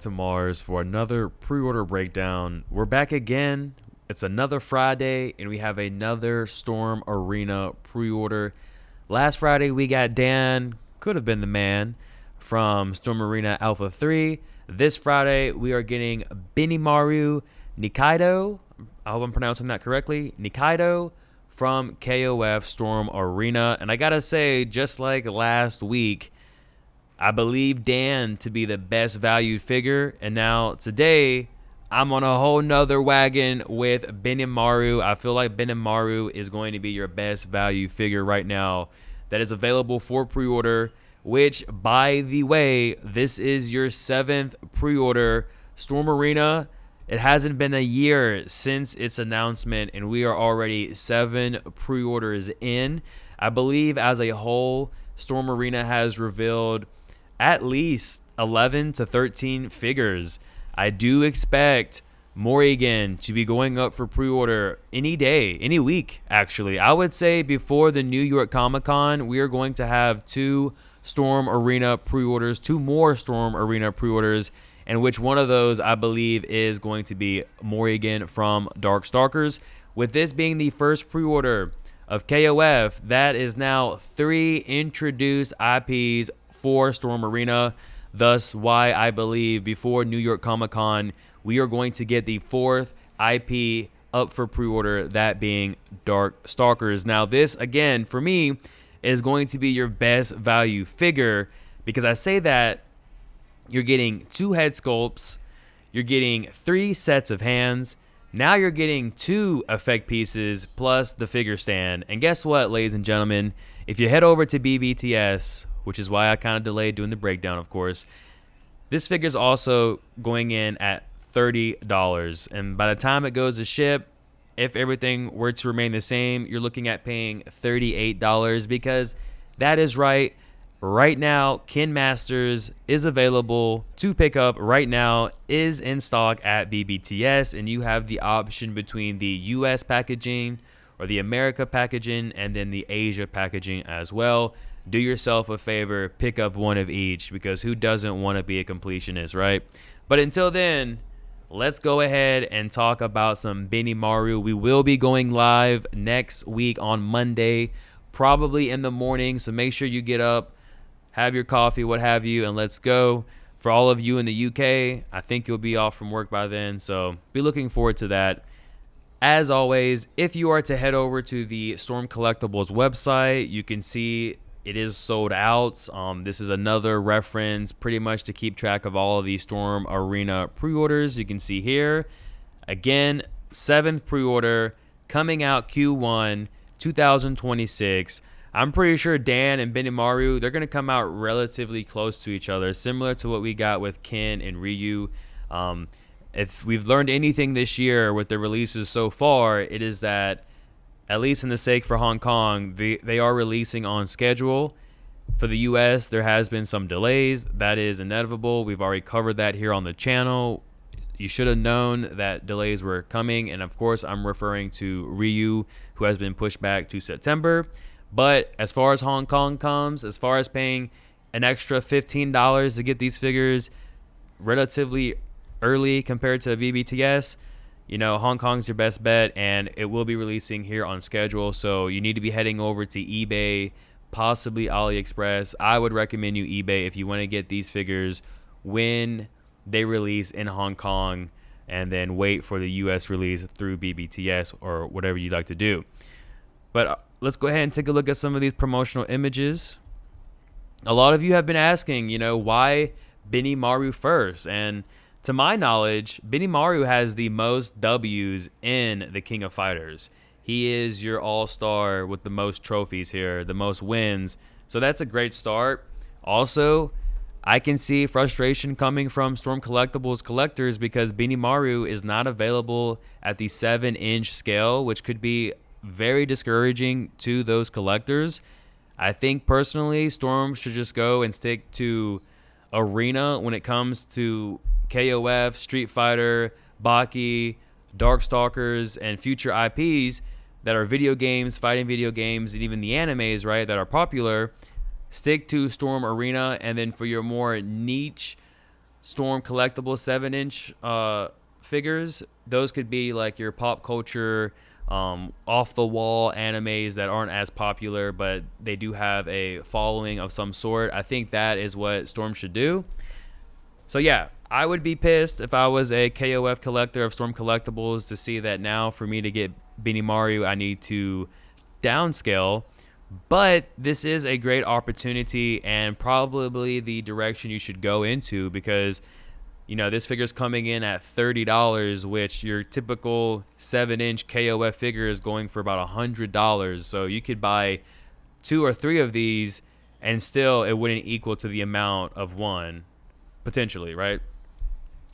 to Mars for another pre-order breakdown. We're back again. It's another Friday, and we have another Storm Arena pre-order. Last Friday, we got Dan, could have been the man, from Storm Arena Alpha 3. This Friday, we are getting BENIMARU NIKAIDO. I hope I'm pronouncing that correctly. NIKAIDO from KOF Storm Arena. And I gotta say, just like last week, I believe Dan to be the best valued figure, and now today I'm on a whole nother wagon with BENIMARU. I feel like BENIMARU is going to be your best value figure right now that is available for pre-order, which, by the way, this is your 7th pre-order. Storm Arena, it hasn't been a year since its announcement, and we are already 7 pre-orders in. I believe as a whole, Storm Arena has revealed at least 11 to 13 figures. I do expect Morrigan to be going up for pre-order any day, any week, actually. I would say before the New York Comic-Con, we are going to have 2 Storm Arena pre-orders, 2 more Storm Arena pre-orders, and which one of those I believe is going to be Morrigan from Darkstalkers. With this being the first pre-order of KOF, that is now 3 introduced IPs for Storm Arena, thus why I believe before New York Comic-Con we are going to get the 4th IP up for pre-order, that being Darkstalkers. Now this, again, for me, is going to be your best value figure, because I say that you're getting 2 head sculpts, you're getting 3 sets of hands, now you're getting 2 effect pieces plus the figure stand. And guess what, ladies and gentlemen, if you head over to BBTS, which is why I kind of delayed doing the breakdown, of course, this figure is also going in at $30. And by the time it goes to ship, if everything were to remain the same, you're looking at paying $38, because that is right. Right now, Kin Masters is available to pick up right now, is in stock at BBTS, and you have the option between the US packaging or the America packaging and then the Asia packaging as well. Do yourself a favor, pick up one of each, because who doesn't want to be a completionist, right? But until then, let's go ahead and talk about some BENIMARU. We will be going live next week on Monday, probably in the morning, so make sure you get up, have your coffee, what have you, and let's go. For all of you in the UK, I think you'll be off from work by then, so be looking forward to that. As always, if you are to head over to the Storm Collectibles website, you can see it is sold out. This is another reference pretty much to keep track of all of the Storm Arena pre-orders. You can see here, again, 7th pre-order coming out Q1 2026. I'm pretty sure Dan and BENIMARU, they're going to come out relatively close to each other, similar to what we got with Kin and Ryu. If we've learned anything this year with the releases so far, it is that, at least in the sake for Hong Kong, they are releasing on schedule. For the US, there has been some delays. That is inevitable. We've already covered that here on the channel. You should have known that delays were coming. And of course, I'm referring to Ryu, who has been pushed back to September. But as far as Hong Kong comes, as far as paying an extra $15 to get these figures relatively early compared to BBTS, you know, Hong Kong's your best bet, and it will be releasing here on schedule. So you need to be heading over to eBay, possibly AliExpress. I would recommend you eBay if you want to get these figures when they release in Hong Kong, and then wait for the US release through BBTS or whatever you'd like to do. But let's go ahead and take a look at some of these promotional images. A lot of you have been asking, you know, why BENIMARU first? And to my knowledge, BENIMARU has the most W's in the King of Fighters. He is your all-star with the most trophies here, the most wins. So that's a great start. Also, I can see frustration coming from Storm Collectibles collectors because BENIMARU is not available at the 7-inch scale, which could be very discouraging to those collectors. I think personally, Storm should just go and stick to Arena when it comes to KOF, Street Fighter, Baki, Darkstalkers, and future IPs that are video games, fighting video games, and even the animes, right, that are popular. Stick to Storm Arena, and then for your more niche Storm collectible 7-inch figures. Those could be like your pop culture, off the wall animes that aren't as popular, but they do have a following of some sort. I think that is what Storm should do. So yeah, I would be pissed if I was a KOF collector of Storm collectibles to see that now for me to get BENIMARU, I need to downscale. But this is a great opportunity and probably the direction you should go into, because this figure is coming in at $30, which your typical 7-inch KOF figure is going for about $100. So you could buy 2 or 3 of these and still it wouldn't equal to the amount of one, potentially, right?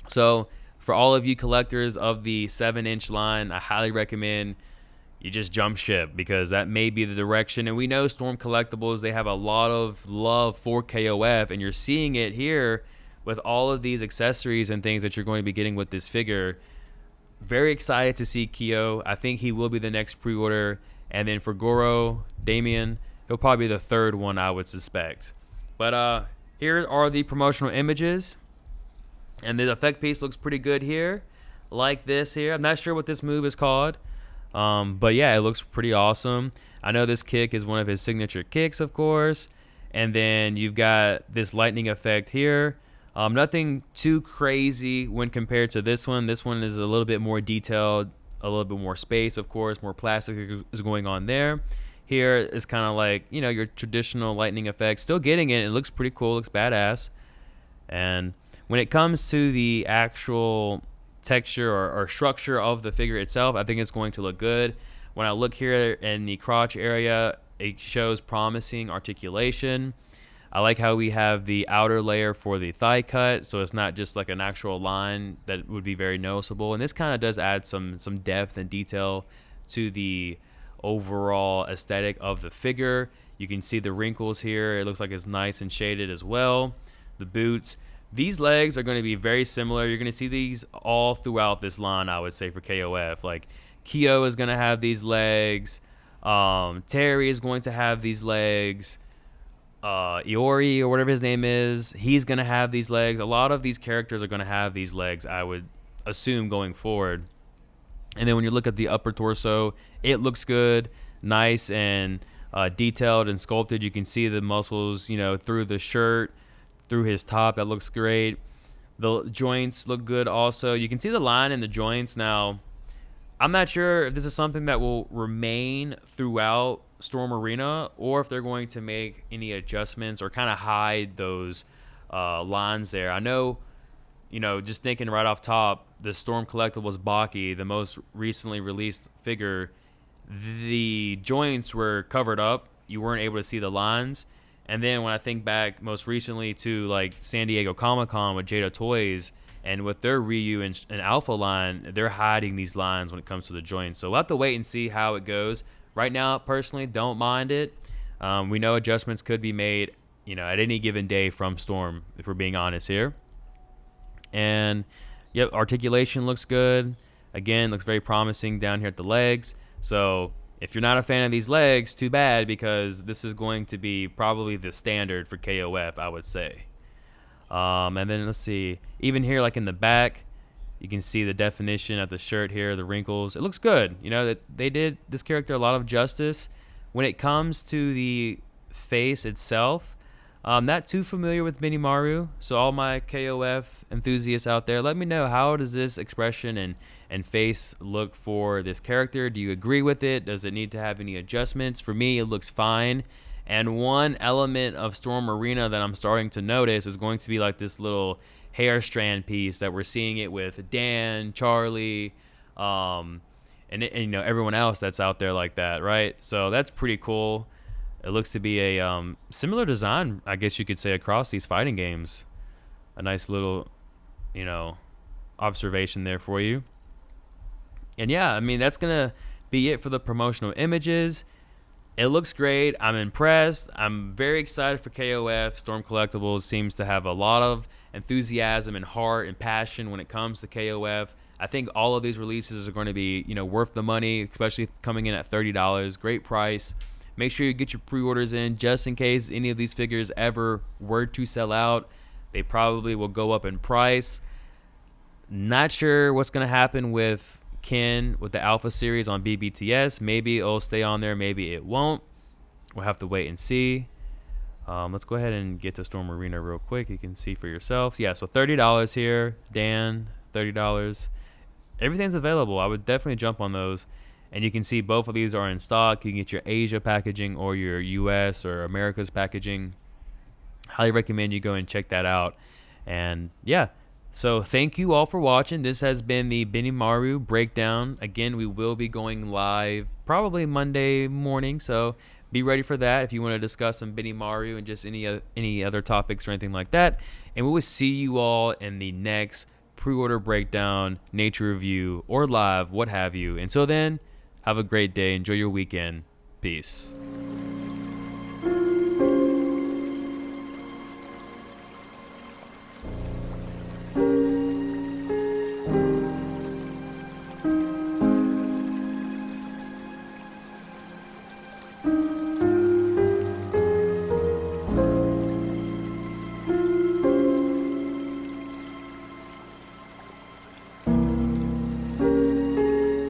So for all of you collectors of the 7-inch line, I highly recommend you just jump ship, because that may be the direction. And we know Storm Collectibles, they have a lot of love for KOF, and you're seeing it here with all of these accessories and things that you're going to be getting with this figure. Very excited to see Kyo. I think he will be the next pre-order. And then for Goro, Damien, he'll probably be the third one, I would suspect. But here are the promotional images. And the effect piece looks pretty good here. Like this here. I'm not sure what this move is called. But yeah, it looks pretty awesome. I know this kick is one of his signature kicks, of course. And then you've got this lightning effect here. Nothing too crazy when compared to this one. This one is a little bit more detailed, a little bit more space, of course, more plastic is going on there. Here is kind of like, your traditional lightning effect. Still getting it. It looks pretty cool. Looks badass. And when it comes to the actual texture or structure of the figure itself, I think it's going to look good. When I look here in the crotch area, it shows promising articulation. I like how we have the outer layer for the thigh cut, so it's not just like an actual line that would be very noticeable. And this kind of does add some depth and detail to the overall aesthetic of the figure. You can see the wrinkles here. It looks like it's nice and shaded as well. The boots. These legs are going to be very similar. You're going to see these all throughout this line, I would say, for KOF. Like, Kyo is going to have these legs. Terry is going to have these legs. Iori, or whatever his name is, he's going to have these legs. A lot of these characters are going to have these legs, I would assume, going forward. And then when you look at the upper torso, it looks good, nice and detailed and sculpted. You can see the muscles, through the shirt, through his top. That looks great. The joints look good also. You can see the line in the joints. Now, I'm not sure if this is something that will remain throughout Storm Arena, or if they're going to make any adjustments or kind of hide those lines there. I know, just thinking right off top, the Storm Collectibles Baki, the most recently released figure, the joints were covered up. You weren't able to see the lines. And then when I think back most recently to like San Diego Comic-Con with Jada Toys, and with their Ryu and Alpha line, they're hiding these lines when it comes to the joints. So we'll have to wait and see how it goes. Right now, personally, don't mind it. We know adjustments could be made, at any given day from Storm, if we're being honest here. And, yep, articulation looks good. Again, looks very promising down here at the legs. So if you're not a fan of these legs, too bad, because this is going to be probably the standard for KOF, I would say. And then let's see, even here, like in the back, you can see the definition of the shirt here, the wrinkles. It looks good. That they did this character a lot of justice. When it comes to the face itself, not too familiar with BENIMARU. So all my KOF enthusiasts out there, let me know, how does this expression and face look for this character? Do you agree with it? Does it need to have any adjustments? For me, it looks fine. And one element of Storm Arena that I'm starting to notice is going to be like this little hair strand piece that we're seeing it with Dan, Charlie, and everyone else that's out there like that, right? So that's pretty cool. It looks to be a similar design, I guess you could say, across these fighting games. A nice little, observation there for you. And yeah, I mean, that's gonna be it for the promotional images. It looks great. I'm impressed. I'm very excited for KOF. Storm Collectibles seems to have a lot of enthusiasm and heart and passion when it comes to KOF. I think all of these releases are going to be, worth the money, especially coming in at $30. Great price. Make sure you get your pre-orders in just in case any of these figures ever were to sell out. They probably will go up in price. Not sure what's going to happen with Ken with the Alpha series on BBTS. Maybe it'll stay on there, maybe it won't. We'll have to wait and see. Let's go ahead and get to Storm Arena real quick. You can see for yourselves. Yeah, so $30 here. Dan, $30. Everything's available. I would definitely jump on those. And you can see both of these are in stock. You can get your Asia packaging or your US or America's packaging. Highly recommend you go and check that out. And yeah, so thank you all for watching. This has been the BENIMARU breakdown. Again, we will be going live probably Monday morning, so be ready for that if you want to discuss some BENIMARU and just any other topics or anything like that. And we will see you all in the next pre-order breakdown, nature review, or live, what have you. Until then, have a great day. Enjoy your weekend. Peace.